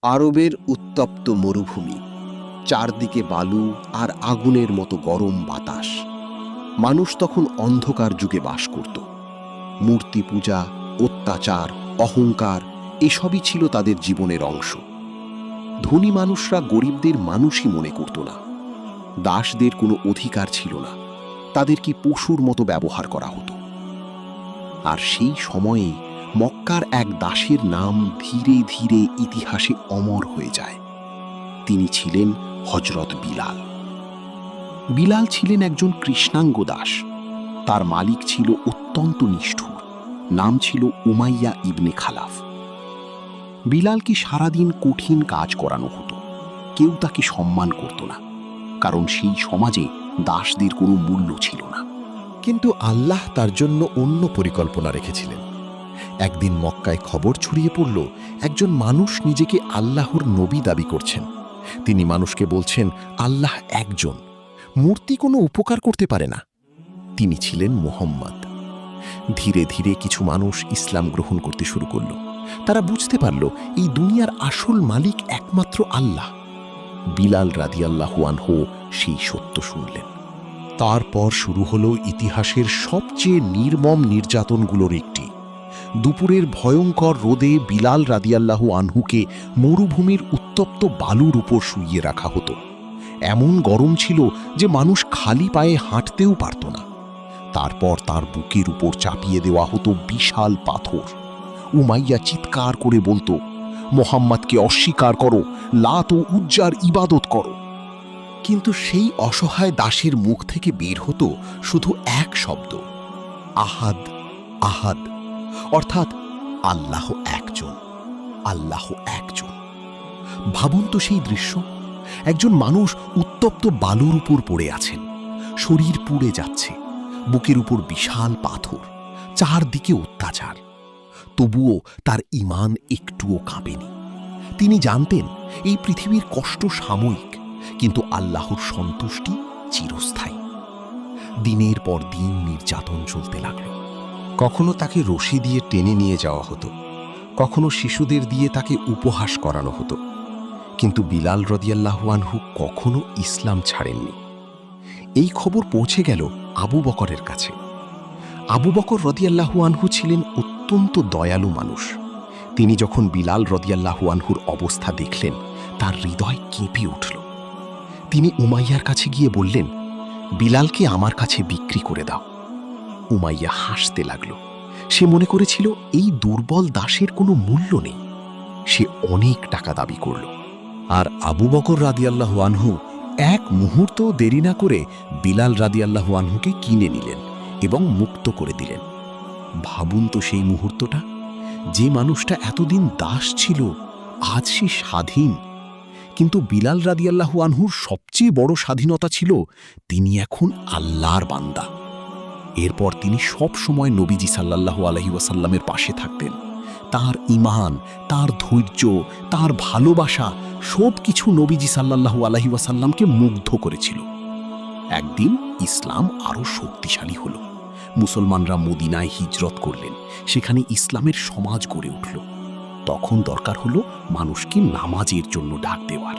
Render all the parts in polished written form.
আরবের উত্তপ্ত মরুভূমি, চারদিকে বালু আর আগুনের মতো গরম বাতাস। মানুষ তখন অন্ধকার যুগে বাস করত। মূর্তি পূজা, অত্যাচার, অহংকার এসবই ছিল তাদের জীবনের অংশ। ধনী মানুষরা গরিবদের মানুষই মনে করত না। দাসদের কোনো অধিকার ছিল না, তাদেরকে পশুর মতো ব্যবহার করা হতো। আর সেই সময়ে মক্কার এক দাসের নাম ধীরে ধীরে ইতিহাসে অমর হয়ে যায়। তিনি ছিলেন হযরত বিলাল। বিলাল ছিলেন একজন কৃষ্ণাঙ্গ দাস। তার মালিক ছিল অত্যন্ত নিষ্ঠুর, নাম ছিল উমাইয়া ইবনে খালাফ। বিলালকে সারাদিন কঠিন কাজ করানো হতো। কেউ তাকে সম্মান করত না, কারণ সেই সমাজে দাসদের কোনো মূল্য ছিল না। কিন্তু আল্লাহ তার জন্য অন্য পরিকল্পনা রেখেছিলেন। একদিন মক্কায় খবর ছড়িয়ে পড়ল, একজন মানুষ নিজেকে আল্লাহর নবী দাবি করছেন। তিনি মানুষকে বলছেন, আল্লাহ একজন, মূর্তি কোনো উপকার করতে পারে না। তিনি ছিলেন মুহাম্মদ। ধীরে ধীরে কিছু মানুষ ইসলাম গ্রহণ করতে শুরু করল। তারা বুঝতে পারল এই দুনিয়ার আসল মালিক একমাত্র আল্লাহ। বিলাল রাদিয়াল্লাহু আনহু সেই সত্য শুনলেন। তারপর শুরু হলো ইতিহাসের সবচেয়ে নির্মম নির্যাতনগুলোর একটি। দুপুরের ভয়ঙ্কর রোদে বিলাল রাদিয়াল্লাহু আনহুকে মরুভূমির উত্তপ্ত বালুর উপর শুইয়ে রাখা হতো। এমন গরম ছিল যে মানুষ খালি পায়ে হাঁটতেও পারত না। তারপর তার বুকের উপর চাপিয়ে দেওয়া হতো বিশাল পাথর। উমাইয়া চিৎকার করে বলতো, মোহাম্মদকে অস্বীকার করো, লাত ও উজ্জার ইবাদত করো। কিন্তু সেই অসহায় দাসের মুখ থেকে বের হতো শুধু এক শব্দ, আহাদ, আহাদ, অর্থাৎ আল্লাহ একজন, আল্লাহ একজন। ভাবুন তো সেই দৃশ্য, একজন মানুষ উত্তপ্ত বালুর উপর পড়ে আছেন, শরীর পুড়ে যাচ্ছে, বুকের উপর বিশাল পাথর, চারদিকে অত্যাচার। তবুও তার ঈমান একটুও কাঁপেনি। তিনি জানতেন এই পৃথিবীর কষ্ট সাময়িক, কিন্তু আল্লাহর সন্তুষ্টি চিরস্থায়ী। দিনের পর দিন নির্যাতন চলতে লাগল। কখনো তাকে রশি দিয়ে টেনে নিয়ে যাওয়া হতো, কখনো শিশুদের দিয়ে তাকে উপহাস করানো হতো। কিন্তু বিলাল রাদিয়াল্লাহু আনহু কখনো ইসলাম ছাড়েননি। এই খবর পৌঁছে গেল আবু বকরের কাছে। আবু বকর রাদিয়াল্লাহু আনহু ছিলেন অত্যন্ত দয়ালু মানুষ। তিনি যখন বিলাল রাদিয়াল্লাহু আনহুর অবস্থা দেখলেন, তার হৃদয় কেঁপে উঠল। তিনি উমাইয়ার কাছে গিয়ে বললেন, বিলালকে আমার কাছে বিক্রি করে দাও। উমাইয়া হাসতে লাগল। সে মনে করেছিল এই দুর্বল দাসের কোনো মূল্য নেই। সে অনেক টাকা দাবি করল। আর আবু বকর রাদিয়াল্লাহু আনহু এক মুহূর্ত দেরি না করে বিলাল রাদিয়াল্লাহু আনহুকে কিনে নিলেন এবং মুক্ত করে দিলেন। ভাবুন তো সেই মুহূর্তটা, যে মানুষটা এতদিন দাস ছিল, আজ সে স্বাধীন। কিন্তু বিলাল রাদিয়াল্লাহু আনহুর সবচেয়ে বড় স্বাধীনতা ছিল তিনি এখন আল্লাহর বান্দা। এরপর তিনি সব সময় নবীজি সাল্লাল্লাহু আলাইহি ওয়াসাল্লামের পাশে থাকতেন। তার ঈমান, তার ধৈর্য, তার ভালোবাসা সবকিছু নবীজি সাল্লাল্লাহু আলাইহি ওয়াসাল্লামকে মুগ্ধ করেছিল। একদিন ইসলাম আরো শক্তিশালী হলো। মুসলমানরা মদিনায় হিজরত করলেন, সেখানে ইসলামের সমাজ গড়ে উঠল। তখন দরকার হলো মানুষকে নামাজের জন্য ডাক দেওয়ার।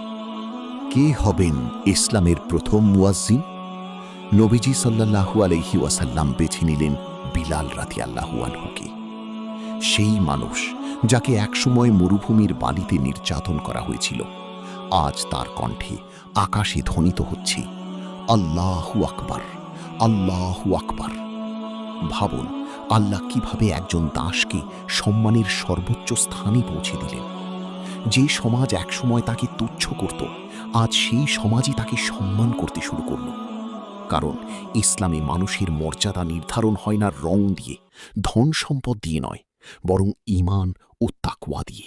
কে হবেন ইসলামের প্রথম মুয়াজ্জিন? নবীজি সাল্লাল্লাহু আলাইহি ওয়াসাল্লাম বেছে নিলেন বিলাল রাদিয়াল্লাহু আনহুকে। সেই মানুষ যাকে একসময় মরুভূমির বালিতে নির্যাতন করা হয়েছিল, আজ তার কণ্ঠে আকাশে ধ্বনিত হচ্ছে, আল্লাহু আকবার, আল্লাহু আকবার। ভাবুন, আল্লাহ কিভাবে একজন দাসকে সম্মানের সর্বোচ্চ স্থানে পৌঁছে দিলেন। যে সমাজ একসময় তাকে তুচ্ছ করত, আজ সেই সমাজই তাকে সম্মান করতে শুরু করল। কারণ ইসলামে মানুষের মর্যাদা নির্ধারণ হয় না রং দিয়ে, ধন সম্পদ দিয়ে নয়, বরং ঈমান ও তাকওয়া দিয়ে।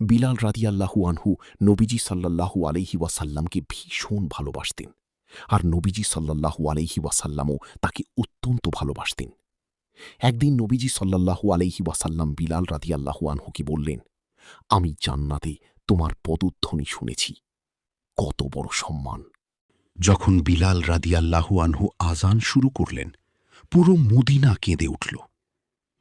বিলাল রাদিয়াল্লাহু আনহু নবীজি সাল্লাল্লাহু আলাইহি ওয়াসাল্লামকে ভীষণ ভালোবাসতেন, আর নবীজি সাল্লাল্লাহু আলাইহি ওয়াসাল্লামও তাকে অত্যন্ত ভালোবাসতেন। একদিন নবীজি সাল্লাল্লাহু আলাইহি ওয়াসাল্লাম বিলাল রাদিয়াল্লাহু আনহুকে বললেন, আমি জান্নাতে তোমার পদধ্বনি শুনেছি। কত বড় সম্মান! যখন বিলাল রাদিয়াল্লাহু আনহু আযান শুরু করলেন, পুরো মদিনা কেঁদে উঠল।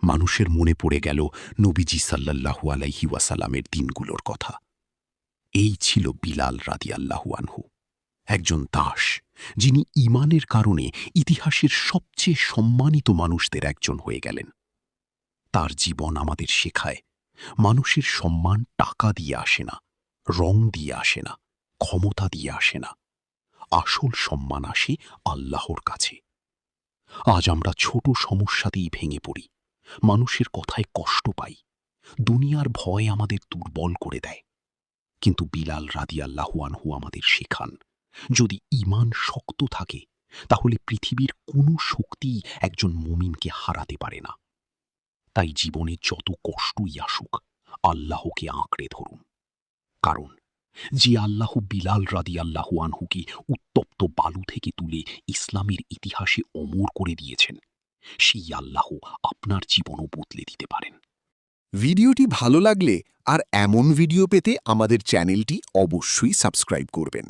মানুষের মনে পড়ে গেল নবীজি সাল্লাল্লাহু আলাইহি ওয়াসাল্লামের দিনগুলোর কথা। এই ছিল বিলাল রাদিয়াল্লাহু আনহু, একজন দাস যিনি ঈমানের কারণে ইতিহাসের সবচেয়ে সম্মানিত মানুষদের একজন হয়ে গেলেন। তার জীবন আমাদের শেখায় মানুষের সম্মান টাকা দিয়ে আসে না, রং দিয়ে আসে না, ক্ষমতা দিয়ে আসে না। আসল সম্মান আসে আল্লাহর কাছে। আজ আমরা ছোট সমস্যাতেই ভেঙে পড়ি, মানুষের কথায় কষ্ট পাই, দুনিয়ার ভয় আমাদের দুর্বল করে দেয়। কিন্তু বিলাল রাদিয়াল্লাহু আনহু আমাদের শেখান, যদি ঈমান শক্ত থাকে তাহলে পৃথিবীর কোনো শক্তিই একজন মুমিনকে হারাতে পারে না। তাই জীবনে যত কষ্টই আসুক, আল্লাহকে আঁকড়ে ধরুন। কারণ যে আল্লাহ বিলাল রাদিয়াল্লাহু আনহুকে উত্তপ্ত বালু থেকে তুলে ইসলামের ইতিহাসে অমর করে দিয়েছেন, সেই আল্লাহ আপনার জীবনও বদলে দিতে পারেন। ভিডিওটি ভালো লাগলে আর এমন ভিডিও পেতে আমাদের চ্যানেলটি অবশ্যই সাবস্ক্রাইব করবেন।